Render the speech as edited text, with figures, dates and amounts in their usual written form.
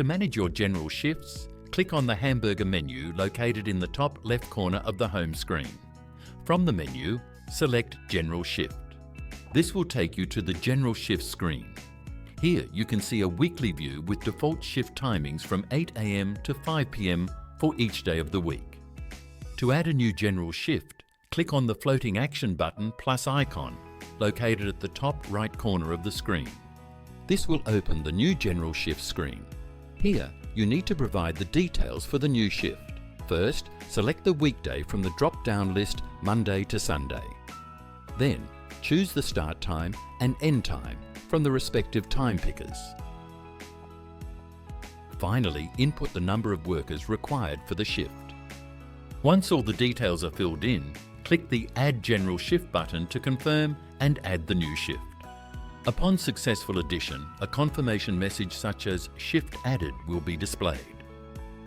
To manage your general shifts, click on the hamburger menu located in the top left corner of the home screen. From the menu, select General Shift. This will take you to the General Shift screen. Here you can see a weekly view with default shift timings from 8 AM to 5 PM for each day of the week. To add a new general shift, click on the floating action button plus icon located at the top right corner of the screen. This will open the new general shift screen. Here, you need to provide the details for the new shift. First, select the weekday from the drop-down list Monday to Sunday. Then, choose the start time and end time from the respective time pickers. Finally, input the number of workers required for the shift. Once all the details are filled in, click the Add General Shift button to confirm and add the new shift. Upon successful addition, a confirmation message such as Shift Added will be displayed.